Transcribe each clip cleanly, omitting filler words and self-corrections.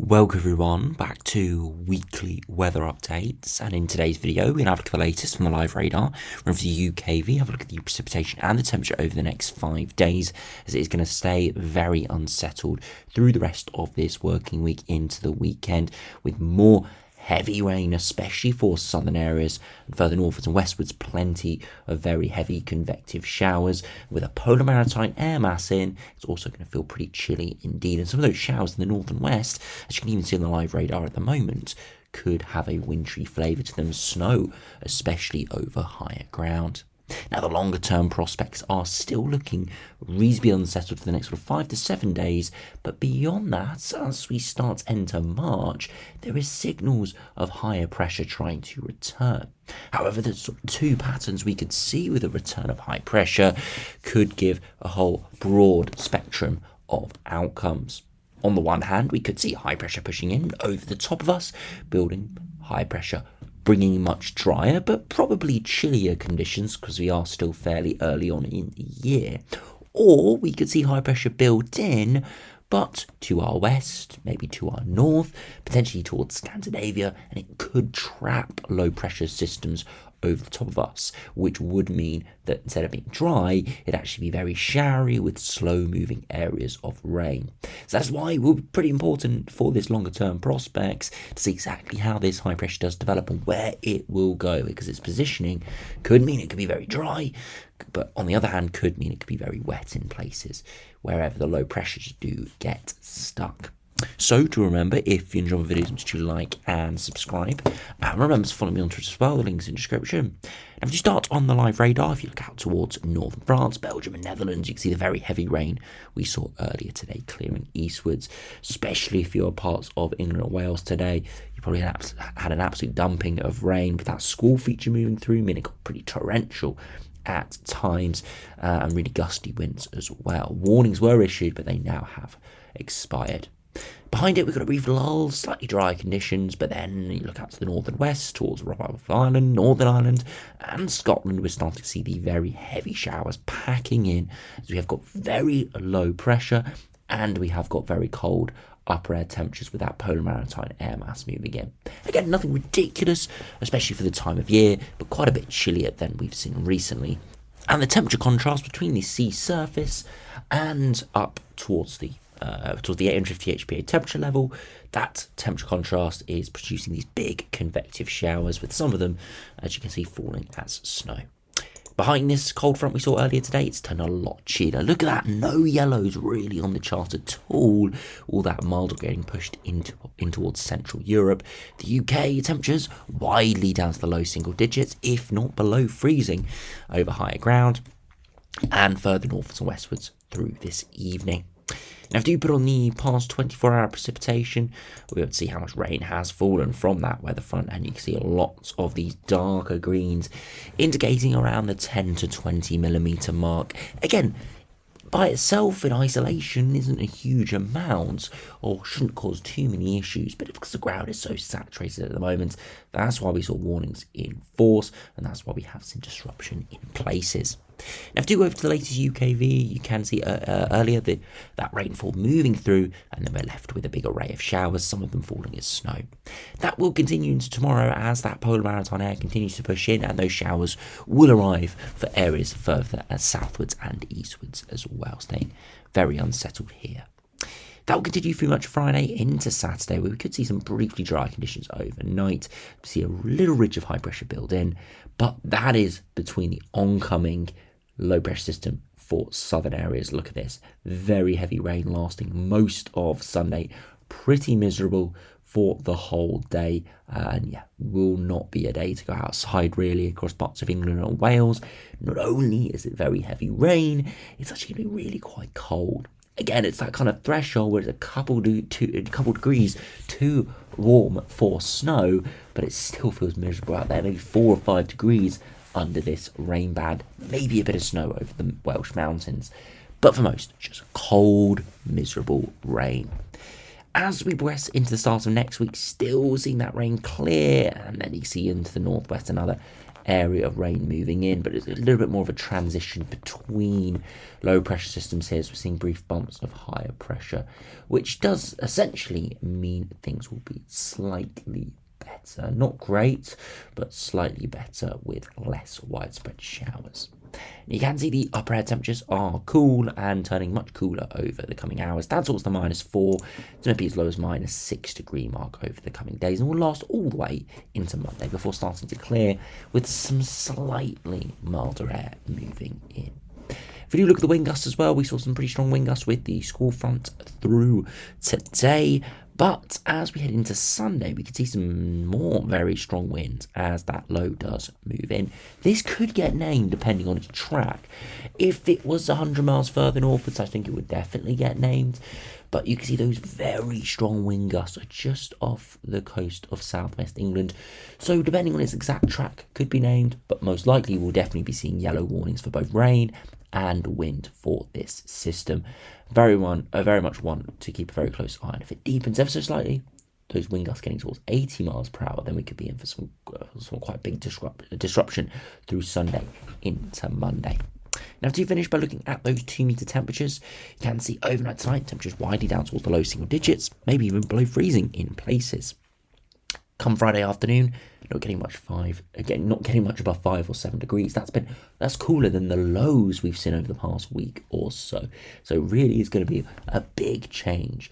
Welcome everyone back to weekly weather updates, and in today's video we're going to have a look at the latest from the live radar, run for the UKV, have a look at the precipitation and the temperature over the next 5 days, as it is going to stay very unsettled through the rest of this working week into the weekend, with more heavy rain, especially for southern areas, and further northwards and westwards, plenty of very heavy convective showers. With a polar maritime air mass in, it's also going to feel pretty chilly indeed. And some of those showers in the north and west, as you can even see on the live radar at the moment, could have a wintry flavour to them. Snow, especially over higher ground. Now, the longer term prospects are still looking reasonably unsettled for the next 5 to 7 days, but beyond that, as we start to enter March, there is signals of higher pressure trying to return. However, the two patterns we could see with a return of high pressure could give a whole broad spectrum of outcomes. On the one hand, we could see high pressure pushing in over the top of us, building high pressure, bringing much drier but probably chillier conditions because we are still fairly early on in the year. Or we could see high pressure built in, but to our west, maybe to our north, potentially towards Scandinavia, and it could trap low pressure systems over the top of us, which would mean that instead of being dry, it'd actually be very showery with slow moving areas of rain. So that's why it will be pretty important for this longer term prospects to see exactly how this high pressure does develop and where it will go, because its positioning could mean it could be very dry, but on the other hand could mean it could be very wet in places wherever the low pressures do get stuck. So to remember, if you enjoy my videos, make sure you like and subscribe. And remember to follow me on Twitter as well, the link's in the description. And if you start on the live radar, if you look out towards northern France, Belgium and Netherlands, you can see the very heavy rain we saw earlier today clearing eastwards, especially if you're parts of England or Wales today. You probably had an absolute dumping of rain with that squall feature moving through, meaning it got pretty torrential at times, and really gusty winds as well. Warnings were issued, but they now have expired. Behind it, we've got a brief lull, slightly dry conditions, but then you look out to the north and west, towards Republic of Ireland, Northern Ireland, and Scotland, we're starting to see the very heavy showers packing in, as we have got very low pressure, and we have got very cold upper air temperatures with that polar maritime air mass moving in. Again, nothing ridiculous, especially for the time of year, but quite a bit chillier than we've seen recently. And the temperature contrast between the sea surface and up towards the 850 HPA temperature level, that temperature contrast is producing these big convective showers, with some of them, as you can see, falling as snow. Behind this cold front we saw earlier today, it's turned a lot chillier. Look at that, no yellows really on the chart at all that milder getting pushed in towards Central Europe. The UK temperatures widely down to the low single digits, if not below freezing, over higher ground, and further northwards and westwards through this evening. Now, if you put on the past 24-hour precipitation, we'll be able to see how much rain has fallen from that weather front, and you can see lots of these darker greens indicating around the 10 to 20 millimetre mark. Again, by itself in isolation isn't a huge amount or shouldn't cause too many issues, but because the ground is so saturated at the moment, that's why we saw warnings in force, and that's why we have seen disruption in places. Now, if you go over to the latest UKV, you can see earlier that rainfall moving through, and then we're left with a big array of showers, some of them falling as snow. That will continue into tomorrow as that polar maritime air continues to push in, and those showers will arrive for areas further southwards and eastwards as well, staying very unsettled here. That will continue through much Friday into Saturday, where we could see some briefly dry conditions overnight. We see a little ridge of high pressure build in, but that is between the oncoming low pressure system for southern areas. Look at this, very heavy rain lasting most of Sunday, pretty miserable for the whole day, and yeah, will not be a day to go outside really across parts of England and Wales. Not only is it very heavy rain, it's actually going to be really quite cold. Again, it's that kind of threshold where it's a couple degrees too warm for snow, but it still feels miserable out there, maybe 4 or 5 degrees under this rain band, maybe a bit of snow over the Welsh mountains, but for most, just cold, miserable rain. As we progress into the start of next week, still seeing that rain clear, and then you see into the northwest and other area of rain moving in, but it's a little bit more of a transition between low pressure systems here. So we're seeing brief bumps of higher pressure, which does essentially mean things will be slightly better. Not great, but slightly better with less widespread showers. You can see the upper air temperatures are cool and turning much cooler over the coming hours. Down towards the -4 to maybe as low as -6 degree mark over the coming days, and will last all the way into Monday before starting to clear with some slightly milder air moving in. If we do look at the wind gusts as well, we saw some pretty strong wind gusts with the squall front through today. But as we head into Sunday, we could see some more very strong winds as that low does move in. This could get named depending on its track. If it was 100 miles further northwards, I think it would definitely get named. But you can see those very strong wind gusts are just off the coast of southwest England. So depending on its exact track, could be named, but most likely we'll definitely be seeing yellow warnings for both rain and wind for this system. Very much one to keep a very close eye on. If it deepens ever so slightly, those wind gusts getting towards 80 miles per hour, then we could be in for some quite big disruption through Sunday into Monday. Now, to finish by looking at those 2-meter temperatures, you can see overnight tonight temperatures widely down towards the low single digits, maybe even below freezing in places. Come Friday afternoon, not getting much above 5 or 7 degrees. That's cooler than the lows we've seen over the past week or so. So it really is going to be a big change.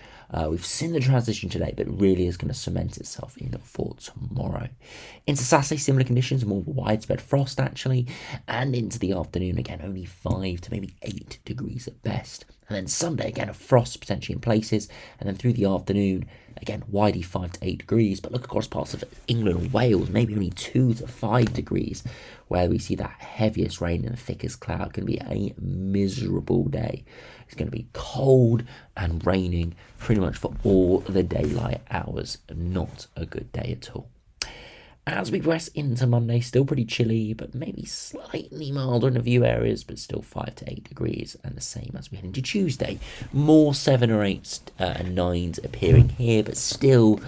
We've seen the transition today, but it really is going to cement itself in for tomorrow. Into Saturday, similar conditions, more widespread frost actually, and into the afternoon again, only 5 to maybe 8 degrees at best. And then Sunday again, a frost potentially in places, and then through the afternoon, again, widely 5 to 8 degrees, but look across parts of England and Wales, maybe only 2 to 5 degrees, where we see that heaviest rain and the thickest cloud. Going to be a miserable day. It's going to be cold and raining pretty much for all the daylight hours. Not a good day at all. As we progress into Monday, still pretty chilly, but maybe slightly milder in a few areas, but still 5 to 8 degrees, and the same as we head into Tuesday. More 7 or 8 and 9s appearing here, but still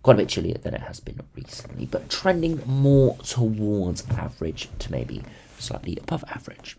quite a bit chillier than it has been recently, but trending more towards average to maybe slightly above average.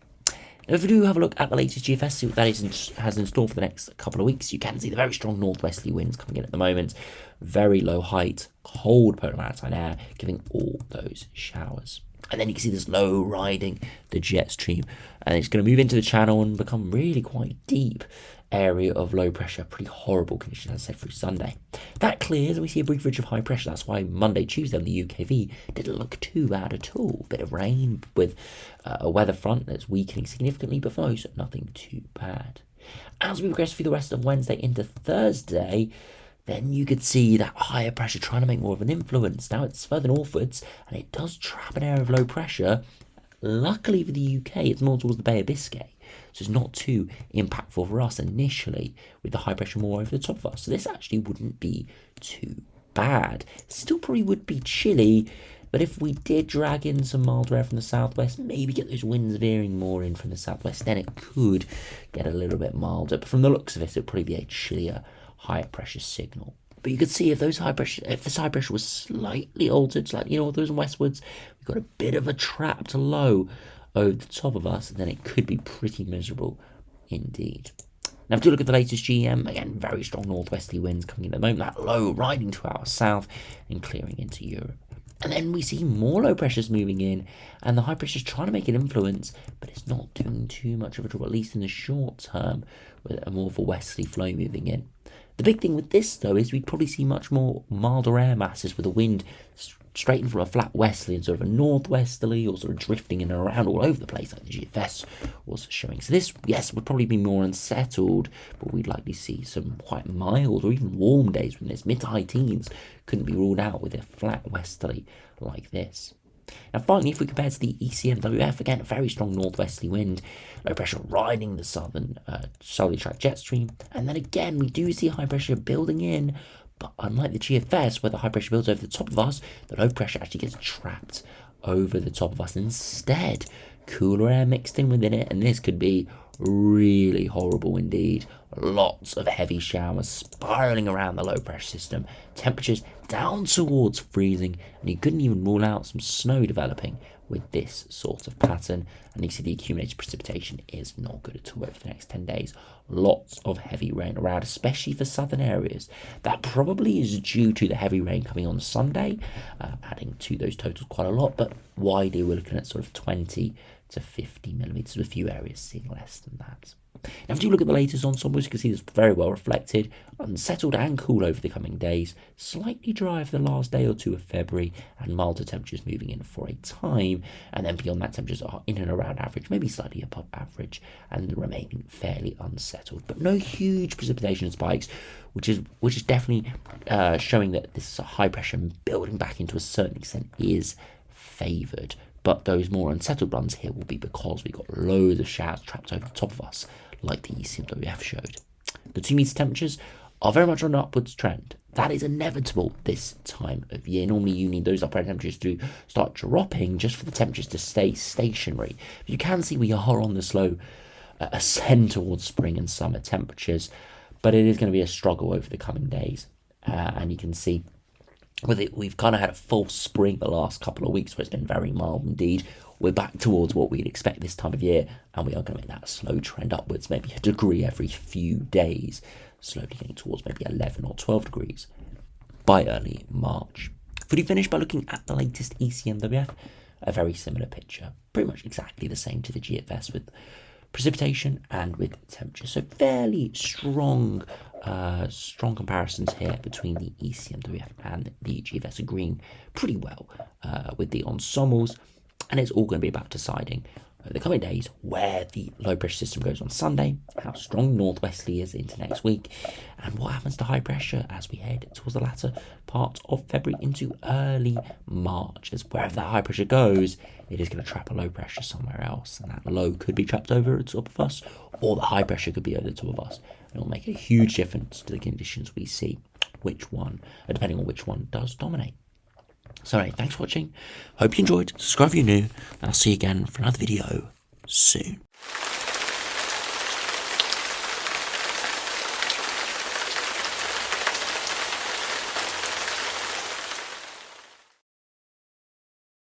Now, if we do have a look at the latest GFS, see what that has in store for the next couple of weeks, you can see the very strong northwesterly winds coming in at the moment. Very low height, cold polar maritime air, giving all those showers. And then you can see this low riding the jet stream, and it's going to move into the channel and become really quite deep area of low pressure. Pretty horrible conditions, as I said, through Sunday. That clears and we see a brief ridge of high pressure. That's why Monday, Tuesday on the UKV didn't look too bad at all. Bit of rain with a weather front that's weakening significantly, but for most, nothing too bad. As we progress through the rest of Wednesday into Thursday, then you could see that higher pressure trying to make more of an influence. Now it's further northwards and it does trap an area of low pressure. Luckily for the UK, it's more towards the Bay of Biscay. So it's not too impactful for us initially with the high pressure more over the top of us. So this actually wouldn't be too bad. Still probably would be chilly, but if we did drag in some mild air from the southwest, maybe get those winds veering more in from the southwest, then it could get a little bit milder. But from the looks of it, it would probably be a chillier higher pressure signal. But you could see if this high pressure was slightly altered, slightly northwards and westwards, we've got a bit of a trapped low over the top of us, and then it could be pretty miserable indeed. Now, if you look at the latest GM, again, very strong northwesterly winds coming in at the moment, that low riding to our south and clearing into Europe. And then we see more low pressures moving in, and the high pressure's trying to make an influence, but it's not doing too much of a trouble, at least in the short term, with a more of a westerly flow moving in. The big thing with this, though, is we'd probably see much more milder air masses with the wind straight in from a flat westerly and sort of a northwesterly, or sort of drifting in and around all over the place, like the GFS was showing. So this, yes, would probably be more unsettled, but we'd likely see some quite mild or even warm days when this mid to high teens couldn't be ruled out with a flat westerly like this. Now finally, if we compare to the ECMWF, again, a very strong northwesterly wind, low pressure riding the southerly track jet stream, and then again we do see high pressure building in, but unlike the GFS where the high pressure builds over the top of us, the low pressure actually gets trapped over the top of us. Instead, cooler air mixed in within it, and this could be really horrible indeed. Lots of heavy showers spiraling around the low pressure system, temperatures down towards freezing, and you couldn't even rule out some snow developing with this sort of pattern. And you see the accumulated precipitation is not good at all over the next 10 days. Lots of heavy rain around, especially for southern areas. That probably is due to the heavy rain coming on Sunday, adding to those totals quite a lot, but widely we're looking at sort of 20 to 50 millimetres, with a few areas seeing less than that. Now, if you look at the latest ensembles, you can see this very well reflected, unsettled and cool over the coming days, slightly dry for the last day or two of February, and milder temperatures moving in for a time, and then beyond that, temperatures are in and around average, maybe slightly above average, and remaining fairly unsettled, but no huge precipitation spikes, which is definitely showing that this high pressure building back into a certain extent is favoured. But those more unsettled runs here will be because we've got loads of showers trapped over the top of us, like the ECMWF showed. The 2 metre temperatures are very much on an upwards trend. That is inevitable this time of year. Normally you need those upper temperatures to start dropping just for the temperatures to stay stationary. But you can see we are on the slow ascend towards spring and summer temperatures, but it is going to be a struggle over the coming days. And you can see with it, we've kind of had a false spring the last couple of weeks where it's been very mild indeed. We're back towards what we'd expect this time of year, and we are going to make that slow trend upwards, maybe a degree every few days, slowly getting towards maybe 11 or 12 degrees by early March. If we finish by looking at the latest ECMWF, a very similar picture, pretty much exactly the same to the GFS with precipitation and with temperature. So fairly strong comparisons here between the ECMWF and the GFS, agreeing pretty well with the ensembles, and it's all going to be about deciding over the coming days where the low pressure system goes on Sunday, how strong northwesterly is into next week, and what happens to high pressure as we head towards the latter part of February into early March. As wherever that high pressure goes, it is going to trap a low pressure somewhere else, and that low could be trapped over the top of us, or the high pressure could be over the top of us. And it will make a huge difference to the conditions we see, depending on which one does dominate. So anyway, thanks for watching. Hope you enjoyed. Subscribe if you're new, and I'll see you again for another video soon.